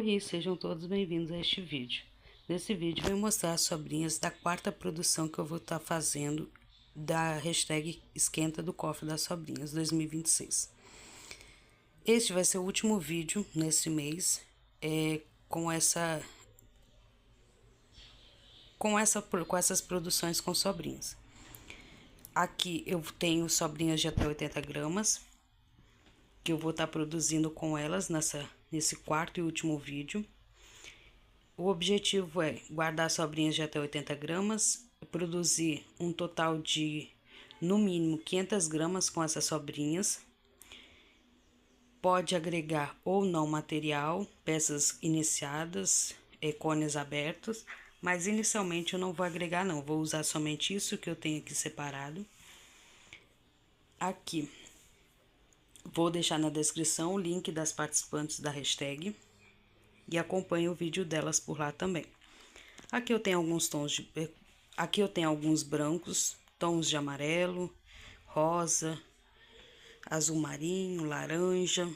Oi, sejam todos bem-vindos a este vídeo. Nesse vídeo eu vou mostrar as sobrinhas da quarta produção que eu vou estar fazendo da hashtag Esquenta do Cofre das Sobrinhas 2026. Este vai ser o último vídeo nesse mês com essas produções com sobrinhas. Aqui eu tenho sobrinhas de até 80 gramas, que eu vou estar produzindo com elas nesse quarto e último vídeo. O objetivo é guardar sobrinhas de até 80 gramas, produzir um total de, no mínimo, 500 gramas com essas sobrinhas. Pode agregar ou não material, peças iniciadas, cones abertos, mas inicialmente eu não vou agregar não, vou usar somente isso que eu tenho aqui separado. Aqui, vou deixar na descrição o link das participantes da hashtag e acompanhe o vídeo delas por lá também. Aqui eu tenho alguns brancos, tons de amarelo, rosa, azul marinho, laranja,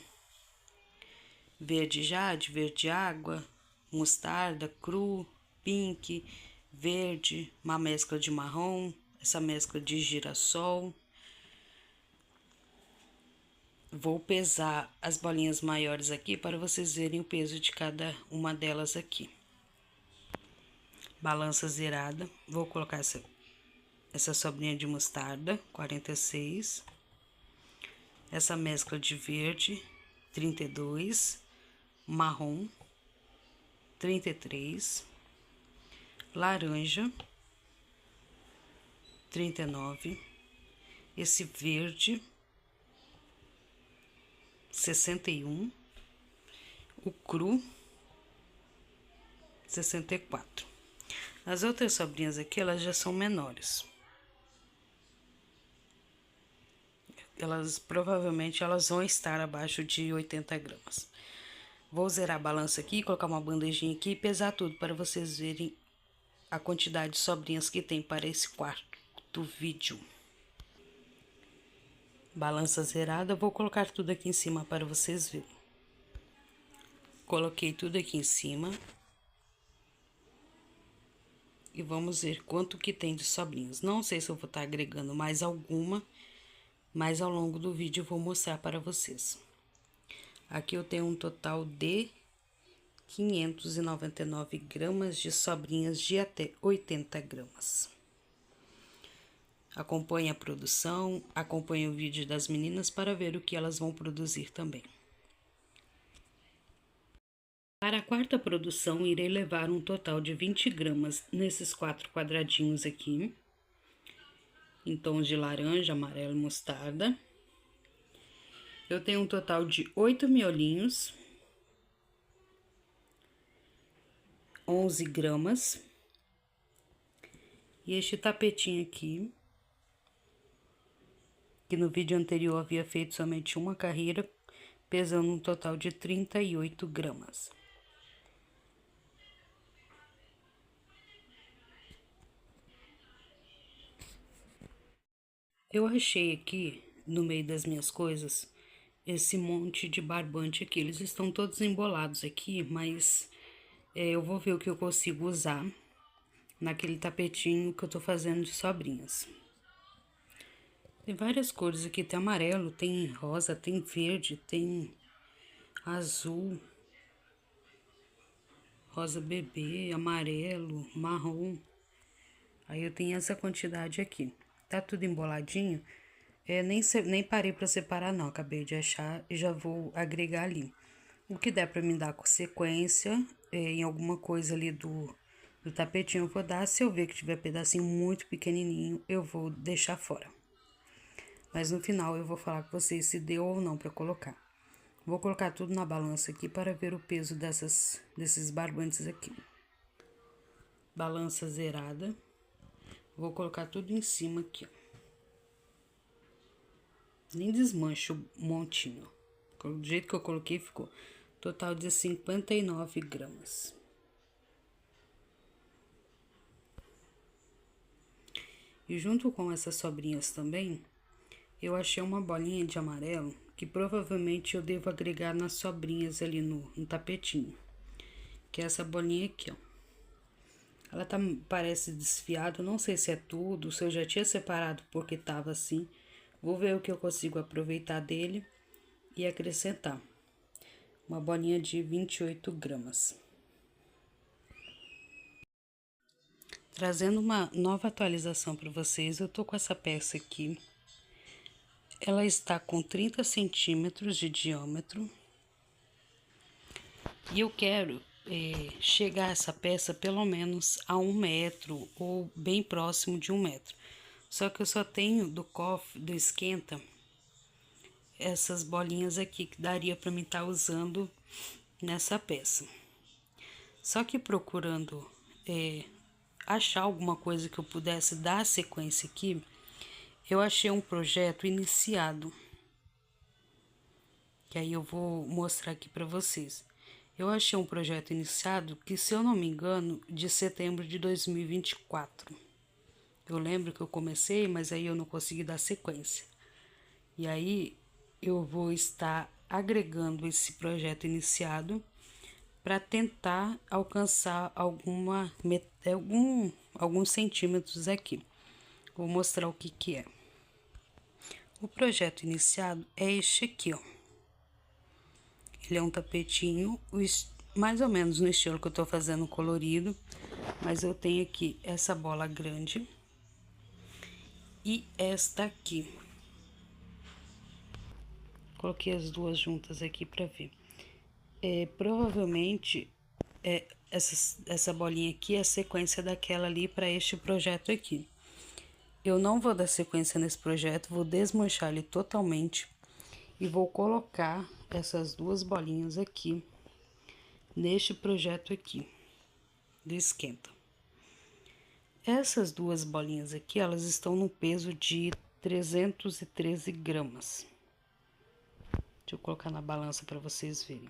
verde jade, verde água, mostarda, cru, pink, verde, uma mescla de marrom, essa mescla de girassol. Vou pesar as bolinhas maiores aqui para vocês verem o peso de cada uma delas aqui. Balança zerada, vou colocar essa sobrinha de mostarda, 46. Essa mescla de verde, 32. Marrom, 33. Laranja, 39. Esse verde, 61. O cru, 64. As outras sobrinhas aqui, elas já são menores. Provavelmente elas vão estar abaixo de 80 gramas. Vou zerar a balança aqui, colocar uma bandejinha aqui e pesar tudo para vocês verem a quantidade de sobrinhas que tem para esse quarto vídeo. Balança zerada, vou colocar tudo aqui em cima para vocês verem. Coloquei tudo aqui em cima. E vamos ver quanto que tem de sobrinhas. Não sei se eu vou estar agregando mais alguma, mas ao longo do vídeo eu vou mostrar para vocês. Aqui eu tenho um total de 599 gramas de sobrinhas de até 80 gramas. Acompanhe a produção, acompanhe o vídeo das meninas para ver o que elas vão produzir também. Para a quarta produção, irei levar um total de 20 gramas nesses 4 quadradinhos aqui, em tons de laranja, amarelo e mostarda. Eu tenho um total de 8 miolinhos, 11 gramas. E este tapetinho aqui, que no vídeo anterior havia feito somente uma carreira, pesando um total de 38 gramas. Eu achei aqui, no meio das minhas coisas, esse monte de barbante aqui. Eles estão todos embolados aqui, mas eu vou ver o que eu consigo usar naquele tapetinho que eu tô fazendo de sobrinhas. Tem várias cores aqui, tem amarelo, tem rosa, tem verde, tem azul, rosa bebê, amarelo, marrom. Aí eu tenho essa quantidade aqui. Tá tudo emboladinho, nem parei pra separar não, acabei de achar e já vou agregar ali. O que der pra me dar sequência, em alguma coisa ali do tapetinho eu vou dar. Se eu ver que tiver pedacinho muito pequenininho, eu vou deixar fora. Mas no final eu vou falar com vocês se deu ou não pra colocar. Vou colocar tudo na balança aqui para ver o peso desses barbantes aqui. Balança zerada. Vou colocar tudo em cima aqui, ó. Nem desmancho o montinho. Do jeito que eu coloquei, ficou total de 59 gramas. E junto com essas sobrinhas também, eu achei uma bolinha de amarelo, que provavelmente eu devo agregar nas sobrinhas ali no tapetinho. que é essa bolinha aqui, ó. Ela parece desfiada, não sei se é tudo, se eu já tinha separado porque tava assim. Vou ver o que eu consigo aproveitar dele e acrescentar. Uma bolinha de 28 gramas. Trazendo uma nova atualização para vocês, eu tô com essa peça aqui. Ela está com 30 centímetros de diâmetro. E eu quero chegar essa peça pelo menos a 1 metro ou bem próximo de 1 metro. Só que eu só tenho do cofre, do esquenta, essas bolinhas aqui que daria para mim estar usando nessa peça. Só que procurando achar alguma coisa que eu pudesse dar sequência aqui, eu achei um projeto iniciado, que aí eu vou mostrar aqui para vocês. Eu achei um projeto iniciado que, se eu não me engano, de setembro de 2024. Eu lembro que eu comecei, mas aí eu não consegui dar sequência. E aí eu vou estar agregando esse projeto iniciado para tentar alcançar alguns centímetros aqui. Vou mostrar o que é. O projeto iniciado é este aqui, ó. Ele é um tapetinho, mais ou menos no estilo que eu tô fazendo colorido, mas eu tenho aqui essa bola grande e esta aqui. Coloquei as duas juntas aqui para ver. Provavelmente essa bolinha aqui é a sequência daquela ali para este projeto aqui. Eu não vou dar sequência nesse projeto, vou desmanchar ele totalmente e vou colocar essas duas bolinhas aqui neste projeto aqui do esquenta. Essas duas bolinhas aqui, elas estão no peso de 313 gramas. Deixa eu colocar na balança para vocês verem.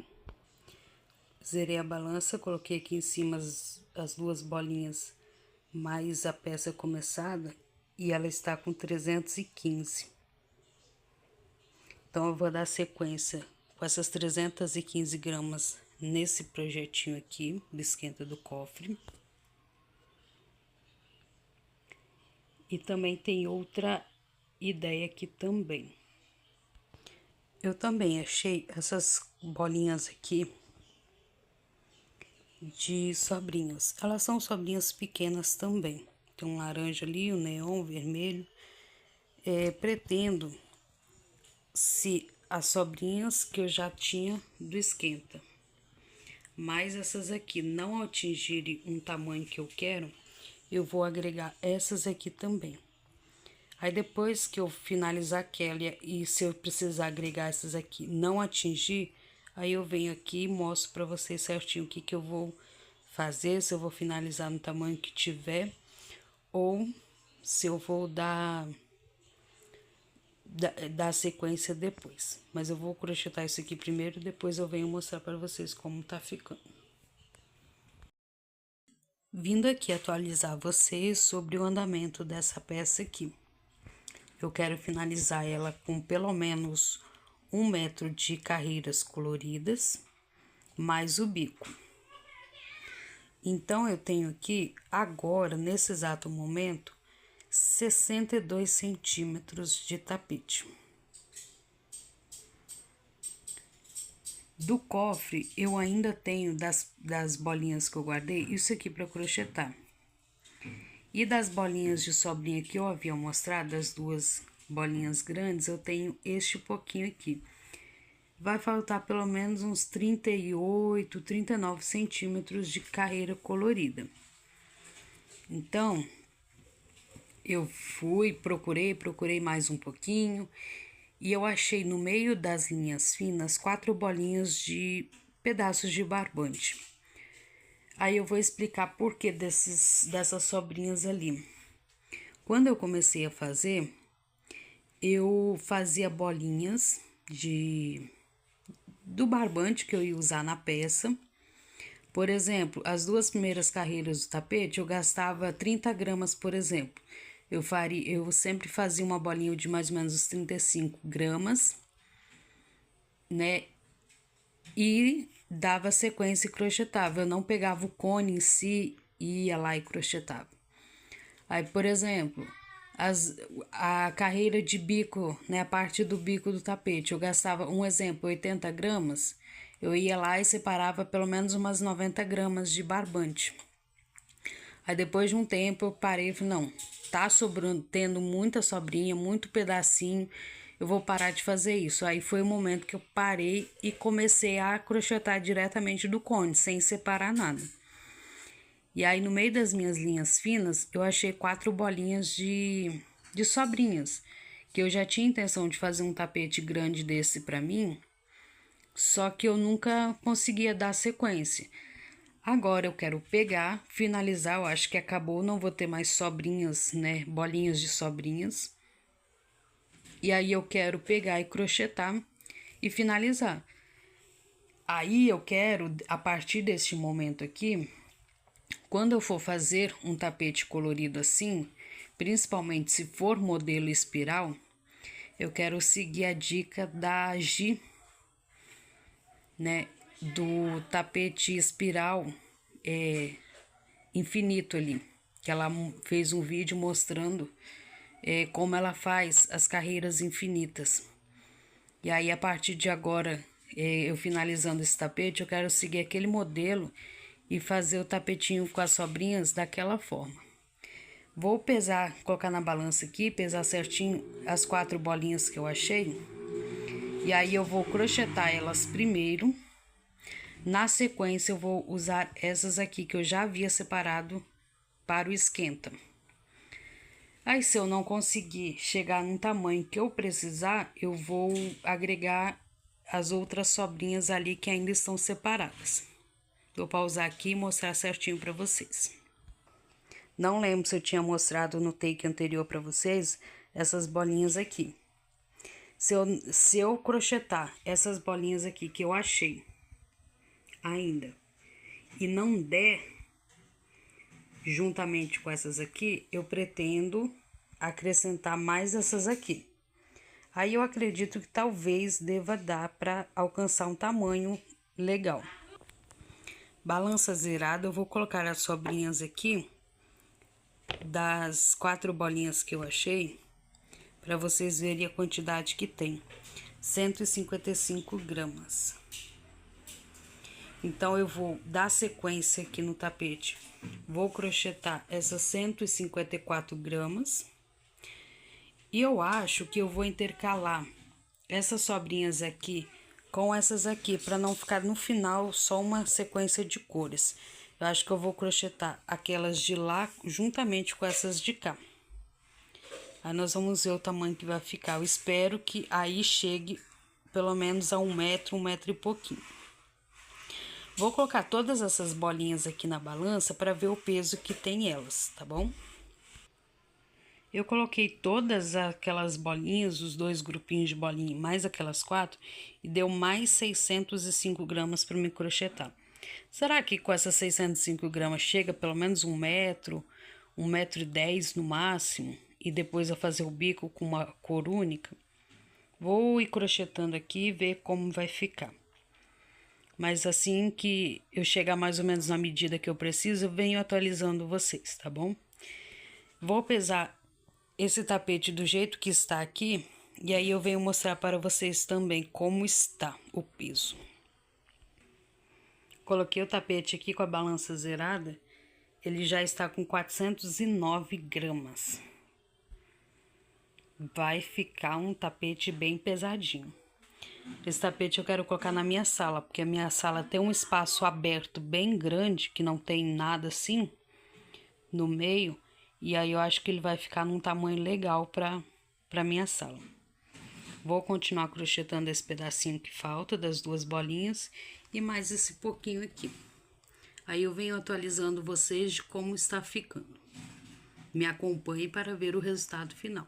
Zerei a balança, coloquei aqui em cima as duas bolinhas mais a peça começada e ela está com 315. Então, eu vou dar sequência com essas 315 gramas nesse projetinho aqui, do esquenta do cofre. E também tem outra ideia aqui também. Eu também achei essas bolinhas aqui de sobrinhos. Elas são sobrinhas pequenas também. Tem um laranja ali, um neon, vermelho. Pretendo se as sobrinhas que eu já tinha do esquenta, mas essas aqui não atingirem um tamanho que eu quero, eu vou agregar essas aqui também. Aí depois que eu finalizar aquela e se eu precisar agregar essas aqui não atingir, aí eu venho aqui e mostro para vocês certinho o que eu vou fazer, se eu vou finalizar no tamanho que tiver ou se eu vou dar sequência depois. Mas eu vou crochetar isso aqui primeiro, depois eu venho mostrar para vocês como tá ficando. Vindo aqui atualizar vocês sobre o andamento dessa peça aqui. Eu quero finalizar ela com pelo menos 1 metro de carreiras coloridas, mais o bico. Então, eu tenho aqui, agora, nesse exato momento, 62 centímetros de tapete. Do cofre, eu ainda tenho das bolinhas que eu guardei, isso aqui para crochetar. E das bolinhas de sobrinha que eu havia mostrado, as duas bolinhas grandes, eu tenho este pouquinho aqui. Vai faltar pelo menos uns 38, 39 centímetros de carreira colorida. Então, eu procurei mais um pouquinho, e eu achei no meio das linhas finas 4 bolinhas de pedaços de barbante. Aí eu vou explicar por que dessas sobrinhas ali. Quando eu comecei a fazer, eu fazia bolinhas do barbante que eu ia usar na peça. Por exemplo, as duas primeiras carreiras do tapete, eu gastava 30 gramas, por exemplo. Eu sempre fazia uma bolinha de mais ou menos uns 35 gramas, né? E dava sequência e crochetava. Eu não pegava o cone em si e ia lá e crochetava. Aí, por exemplo, a carreira de bico, né, a parte do bico do tapete, eu gastava, um exemplo, 80 gramas, eu ia lá e separava pelo menos umas 90 gramas de barbante. Aí depois de um tempo eu parei e falei, não, tá sobrando, tendo muita sobrinha, muito pedacinho, eu vou parar de fazer isso. Aí foi o momento que eu parei e comecei a crochetar diretamente do cone, sem separar nada. E aí no meio das minhas linhas finas, eu achei 4 bolinhas de sobrinhas, que eu já tinha intenção de fazer um tapete grande desse pra mim, só que eu nunca conseguia dar sequência. Agora eu quero pegar, finalizar, eu acho que acabou, não vou ter mais sobrinhas, né, bolinhas de sobrinhas. E aí eu quero pegar e crochetar e finalizar. Aí eu quero, a partir deste momento aqui, quando eu for fazer um tapete colorido assim, principalmente se for modelo espiral, eu quero seguir a dica da Gi, né, do tapete espiral infinito ali, que ela fez um vídeo mostrando como ela faz as carreiras infinitas. E aí, a partir de agora, eu finalizando esse tapete, eu quero seguir aquele modelo e fazer o tapetinho com as sobrinhas daquela forma. Vou pesar, colocar na balança aqui, pesar certinho as 4 bolinhas que eu achei. E aí eu vou crochetar elas primeiro. Na sequência, eu vou usar essas aqui que eu já havia separado para o esquenta. Aí, se eu não conseguir chegar num tamanho que eu precisar, eu vou agregar as outras sobrinhas ali que ainda estão separadas. Vou pausar aqui e mostrar certinho para vocês. Não lembro se eu tinha mostrado no take anterior para vocês essas bolinhas aqui. Se eu crochetar essas bolinhas aqui que eu achei ainda e não der juntamente com essas aqui, eu pretendo acrescentar mais essas aqui. Aí eu acredito que talvez deva dar para alcançar um tamanho legal. Balança zerada, eu vou colocar as sobrinhas aqui das 4 bolinhas que eu achei, para vocês verem a quantidade que tem. 155 gramas. Então, eu vou dar sequência aqui no tapete. Vou crochetar essas 154 gramas. E eu acho que eu vou intercalar essas sobrinhas aqui com essas aqui, para não ficar no final só uma sequência de cores. Eu acho que eu vou crochetar aquelas de lá juntamente com essas de cá. Aí nós vamos ver o tamanho que vai ficar. Eu espero que aí chegue pelo menos a 1 metro e pouquinho. Vou colocar todas essas bolinhas aqui na balança para ver o peso que tem elas, tá bom? Eu coloquei todas aquelas bolinhas, os 2 grupinhos de bolinha, mais aquelas 4, e deu mais 605 gramas para me crochetar. Será que com essas 605 gramas chega pelo menos 1 metro, 1,10 m no máximo, e depois eu fazer o bico com uma cor única? Vou ir crochetando aqui e ver como vai ficar. Mas assim que eu chegar mais ou menos na medida que eu preciso, eu venho atualizando vocês, tá bom? Vou pesar esse tapete do jeito que está aqui, e aí eu venho mostrar para vocês também como está o peso. Coloquei o tapete aqui com a balança zerada, ele já está com 409 gramas. Vai ficar um tapete bem pesadinho. Esse tapete eu quero colocar na minha sala, porque a minha sala tem um espaço aberto bem grande, que não tem nada assim no meio, e aí eu acho que ele vai ficar num tamanho legal para minha sala. Vou continuar crochetando esse pedacinho que falta das 2 bolinhas e mais esse pouquinho aqui. Aí eu venho atualizando vocês de como está ficando. Me acompanhe para ver o resultado final.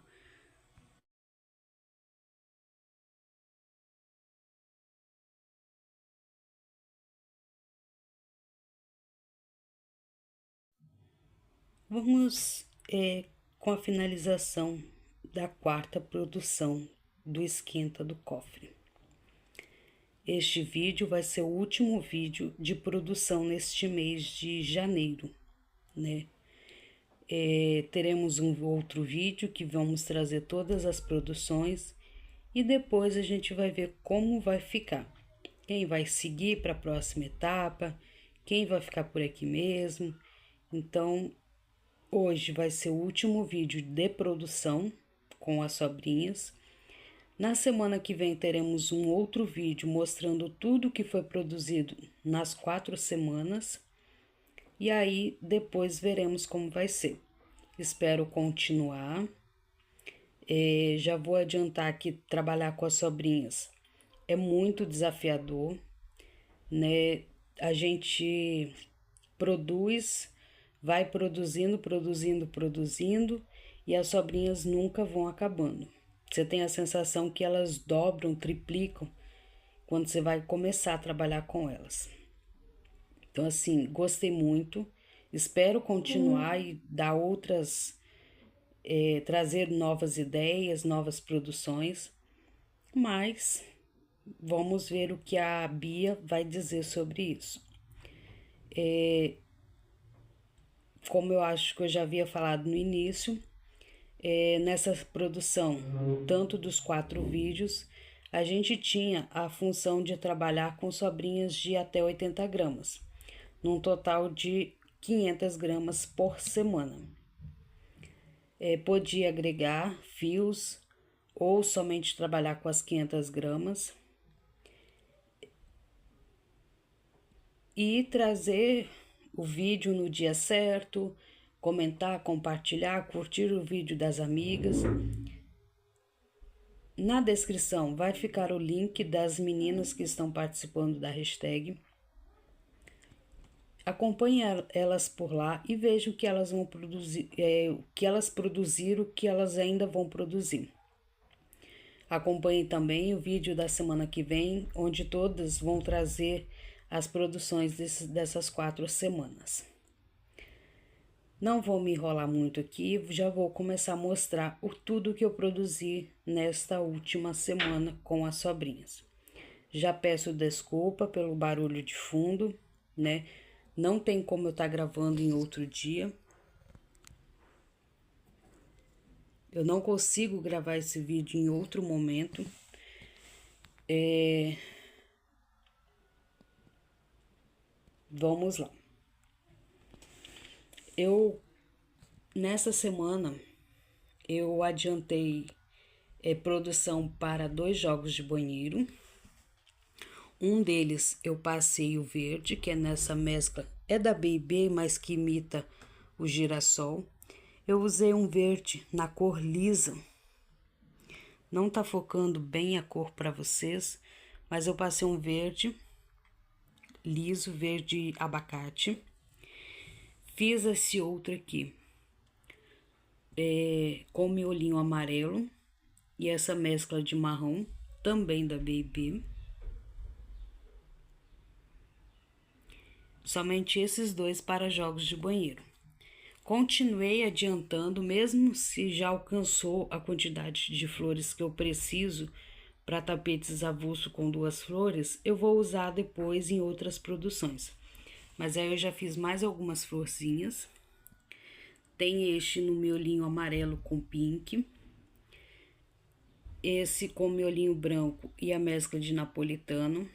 Vamos com a finalização da 4ª produção do esquenta do cofre. este vídeo vai ser o último vídeo de produção neste mês de janeiro, né? Teremos um outro vídeo que vamos trazer todas as produções e depois a gente vai ver como vai ficar. Quem vai seguir para a próxima etapa, quem vai ficar por aqui mesmo. Então, hoje vai ser o último vídeo de produção com as sobrinhas. Na semana que vem teremos um outro vídeo mostrando tudo que foi produzido nas 4 semanas. E aí depois veremos como vai ser. Espero continuar. Já vou adiantar que trabalhar com as sobrinhas é muito desafiador, né? A gente produz, vai produzindo, e as sobrinhas nunca vão acabando. Você tem a sensação que elas dobram, triplicam quando você vai começar a trabalhar com elas. Então, assim, gostei muito. Espero continuar e dar trazer novas ideias, novas produções. Mas vamos ver o que a Bia vai dizer sobre isso. Como eu acho que eu já havia falado no início, nessa produção, tanto dos 4 vídeos, a gente tinha a função de trabalhar com sobrinhas de até 80 gramas, num total de 500 gramas por semana. Podia agregar fios ou somente trabalhar com as 500 gramas e trazer o vídeo no dia certo, comentar, compartilhar, curtir o vídeo das amigas. Na descrição vai ficar o link das meninas que estão participando da hashtag. Acompanhe elas por lá e veja o que elas vão produzir, o que elas produziram, o que elas ainda vão produzir. Acompanhe também o vídeo da semana que vem, onde todas vão trazer as produções dessas 4 semanas. Não vou me enrolar muito aqui, já vou começar a mostrar tudo que eu produzi nesta última semana com as sobrinhas. Já peço desculpa pelo barulho de fundo, né? Não tem como eu estar gravando em outro dia. Eu não consigo gravar esse vídeo em outro momento. Vamos lá. Nessa semana, eu adiantei produção para 2 jogos de banheiro. Um deles eu passei o verde, que é nessa mescla, é da B&B, mas que imita o girassol. Eu usei um verde na cor lisa. Não tá focando bem a cor para vocês, mas eu passei um verde liso, verde abacate. Fiz esse outro aqui com miolinho amarelo e essa mescla de marrom, também da B&B. Somente esses 2 para jogos de banheiro. Continuei adiantando, mesmo se já alcançou a quantidade de flores que eu preciso para tapetes avulso com 2 flores, eu vou usar depois em outras produções. Mas aí eu já fiz mais algumas florzinhas. Tem este no miolinho amarelo com pink. Esse com miolinho branco e a mescla de napolitano.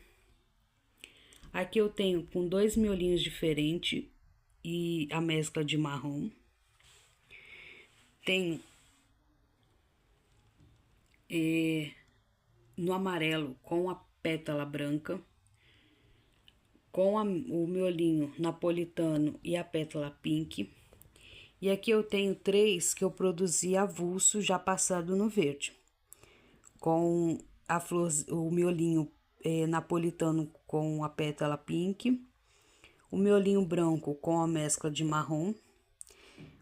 Aqui eu tenho com 2 miolinhos diferentes e a mescla de marrom. Tenho no amarelo com a pétala branca, com o miolinho napolitano e a pétala pink. E aqui eu tenho 3 que eu produzi avulso já passado no verde, com a flor, o miolinho napolitano com a pétala pink, o miolinho branco com a mescla de marrom,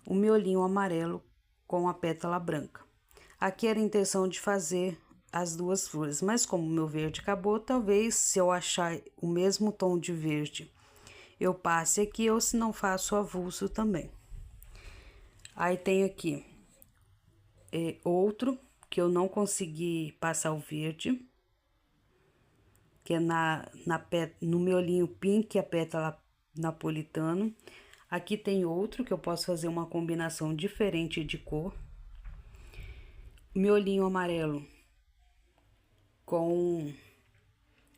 o miolinho amarelo com a pétala branca. Aqui era a intenção de fazer as 2 flores, mas como o meu verde acabou, talvez se eu achar o mesmo tom de verde, eu passe aqui, ou se não faço avulso também. Aí tem aqui outro que eu não consegui passar o verde. que é no miolinho pink, a pétala napolitano. Aqui tem outro que eu posso fazer uma combinação diferente de cor. Miolinho amarelo com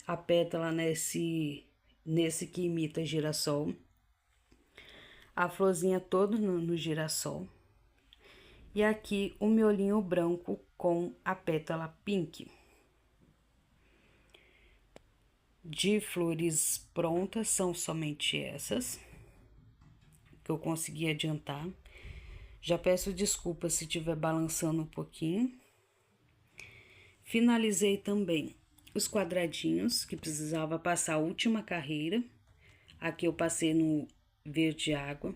a pétala nesse que imita girassol. A florzinha toda no girassol. E aqui o miolinho branco com a pétala pink. De flores prontas são somente essas que eu consegui adiantar. Já peço desculpas se estiver balançando um pouquinho. Finalizei também os quadradinhos que precisava passar a última carreira. Aqui eu passei no verde água.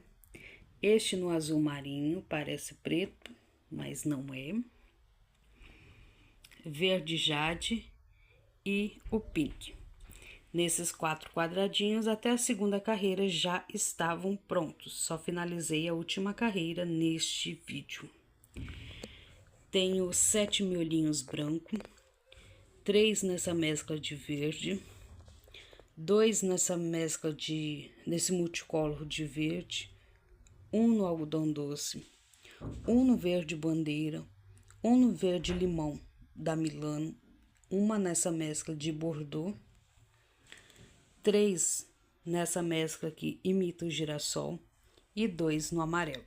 Este no azul marinho, parece preto, mas não é. Verde jade e o pink. Nesses 4 quadradinhos, até a segunda carreira já estavam prontos. Só finalizei a última carreira neste vídeo. Tenho 7 miolinhos branco, 3 nessa mescla de verde, 2 nessa mescla nesse multicolor de verde, 1 no algodão doce, 1 no verde bandeira, 1 no verde limão da Milano, uma nessa mescla de Bordeaux, 3 nessa mescla que imita o girassol e 2 no amarelo.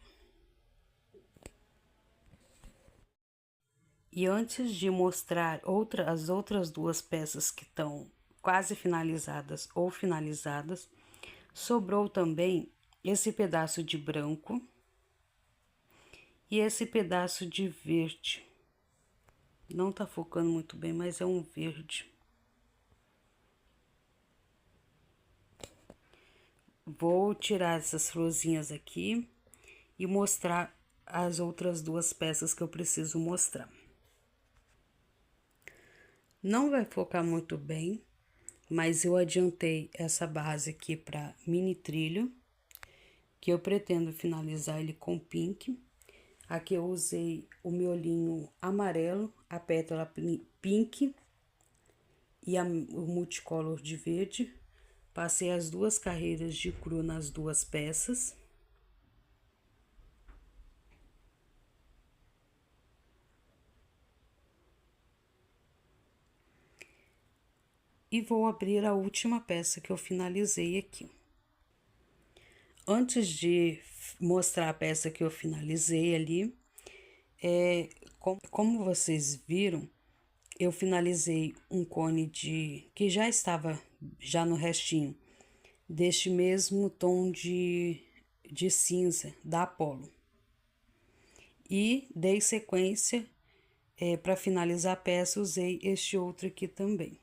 E antes de mostrar as outras 2 peças que estão quase finalizadas ou finalizadas, sobrou também esse pedaço de branco e esse pedaço de verde. Não tá focando muito bem, mas é um verde. Vou tirar essas florzinhas aqui e mostrar as outras 2 peças que eu preciso mostrar. Não vai focar muito bem, mas eu adiantei essa base aqui para mini trilho, que eu pretendo finalizar ele com pink. Aqui eu usei o miolinho amarelo, a pétala pink e o multicolor de verde. Passei as 2 carreiras de cru nas 2 peças. E vou abrir a última peça que eu finalizei aqui. Antes de mostrar a peça que eu finalizei ali, como vocês viram, eu finalizei um cone que já estava no restinho, deste mesmo tom de cinza da Apollo. E dei sequência, para finalizar a peça, usei este outro aqui também.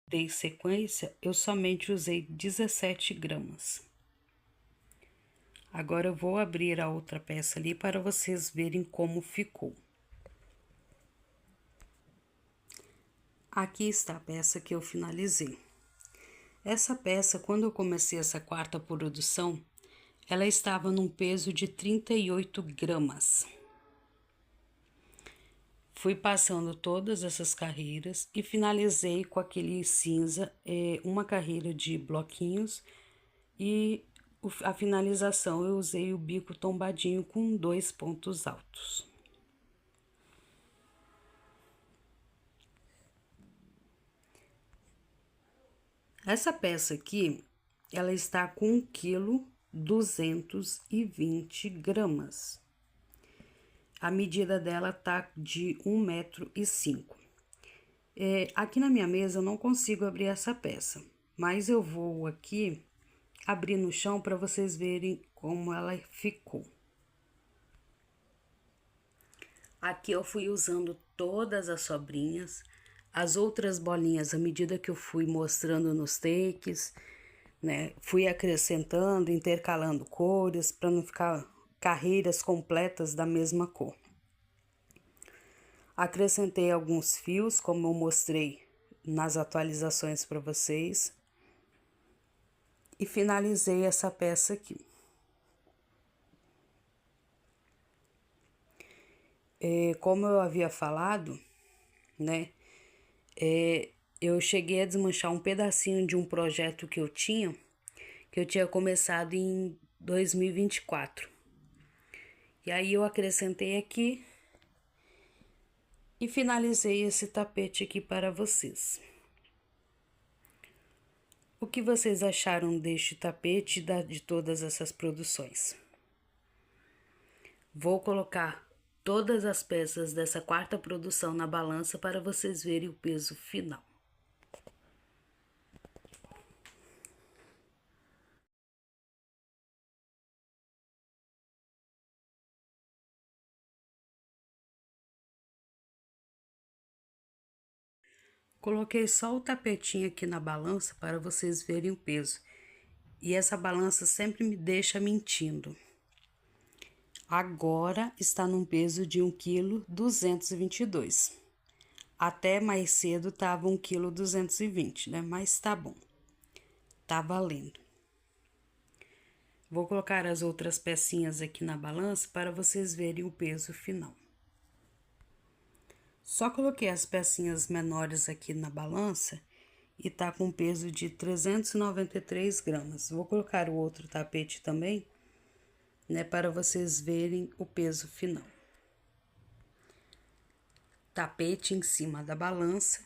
Dei sequência, eu somente usei 17 gramas. Agora eu vou abrir a outra peça ali para vocês verem como ficou. Aqui está a peça que eu finalizei. Essa peça, quando eu comecei essa 4ª produção, ela estava num peso de 38 gramas. Fui passando todas essas carreiras e finalizei com aquele cinza, uma carreira de bloquinhos, e a finalização eu usei o bico tombadinho com 2 pontos altos. Essa peça aqui, ela está com 1,220 kg. A medida dela tá de 1,05 m. Aqui na minha mesa eu não consigo abrir essa peça, mas eu vou aqui abrir no chão para vocês verem como ela ficou. Aqui eu fui usando todas as sobrinhas, as outras bolinhas à medida que eu fui mostrando nos takes, né? Fui acrescentando, intercalando cores para não ficar carreiras completas da mesma cor. Acrescentei alguns fios, como eu mostrei nas atualizações para vocês. E finalizei essa peça aqui. Como eu havia falado, né? eu cheguei a desmanchar um pedacinho de um projeto que eu tinha começado em 2024. E aí eu acrescentei aqui e finalizei esse tapete aqui para vocês. O que vocês acharam deste tapete e de todas essas produções? Vou colocar todas as peças dessa quarta produção na balança para vocês verem o peso final. Coloquei só o tapetinho aqui na balança para vocês verem o peso. E essa balança sempre me deixa mentindo. Agora está num peso de 1,222 kg. Até mais cedo estava 1,220 kg, né? Mas tá bom. Tá valendo. Vou colocar as outras pecinhas aqui na balança para vocês verem o peso final. Só coloquei as pecinhas menores aqui na balança e tá com peso de 393 gramas. Vou colocar o outro tapete também, né, para vocês verem o peso final. Tapete em cima da balança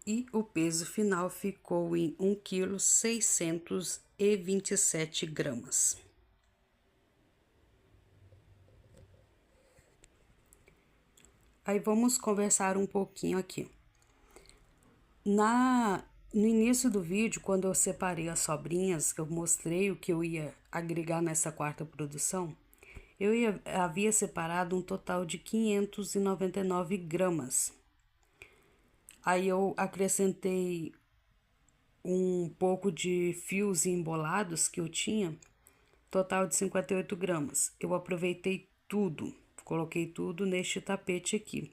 e o peso final ficou em 1,627 kg. Aí vamos conversar um pouquinho aqui. No início do vídeo, quando eu separei as sobrinhas, que eu mostrei o que eu ia agregar nessa quarta produção, havia separado um total de 599 gramas. Aí eu acrescentei um pouco de fios embolados que eu tinha, total de 58 gramas. Eu aproveitei tudo, coloquei tudo neste tapete aqui.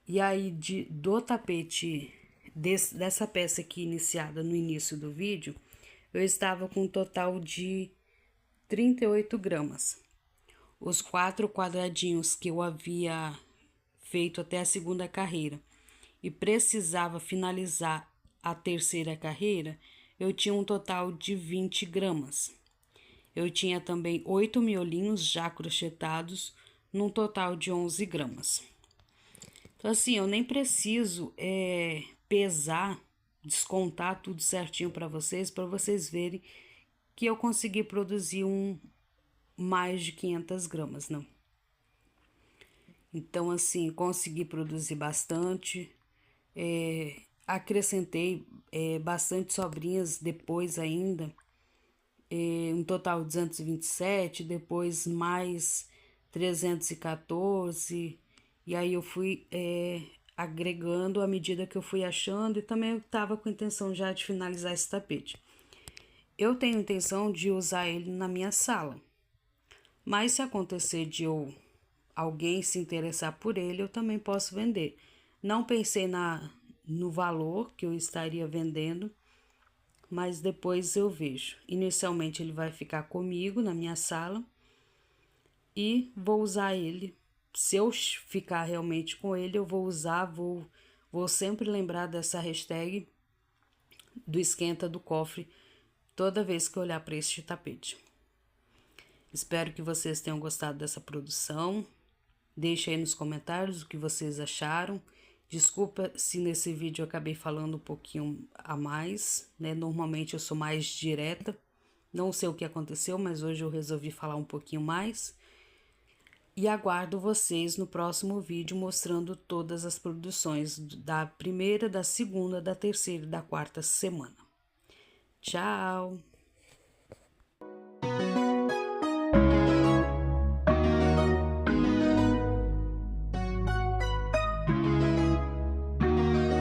E aí, do tapete, dessa peça aqui iniciada no início do vídeo, eu estava com um total de 38 gramas. Os 4 quadradinhos que eu havia feito até a segunda carreira e precisava finalizar a terceira carreira, eu tinha um total de 20 gramas. Eu tinha também 8 miolinhos já crochetados, num total de 11 gramas. Então, assim, eu nem preciso pesar, descontar tudo certinho para vocês verem que eu consegui produzir mais de 500 gramas, não. Então, assim, consegui produzir bastante, acrescentei bastante sobrinhas depois ainda, um total de 227, depois mais 314, e aí eu fui agregando à medida que eu fui achando, e também eu estava com a intenção já de finalizar esse tapete. Eu tenho intenção de usar ele na minha sala, mas se acontecer de alguém se interessar por ele, eu também posso vender. Não pensei no valor que eu estaria vendendo, mas depois eu vejo. Inicialmente ele vai ficar comigo na minha sala e vou usar ele. Se eu ficar realmente com ele, eu vou usar, vou sempre lembrar dessa hashtag do esquenta do cofre toda vez que eu olhar para este tapete. Espero que vocês tenham gostado dessa produção. Deixe aí nos comentários o que vocês acharam. Desculpa se nesse vídeo eu acabei falando um pouquinho a mais, né? Normalmente eu sou mais direta. Não sei o que aconteceu, mas hoje eu resolvi falar um pouquinho mais. E aguardo vocês no próximo vídeo mostrando todas as produções da primeira, da segunda, da terceira e da quarta semana. Tchau!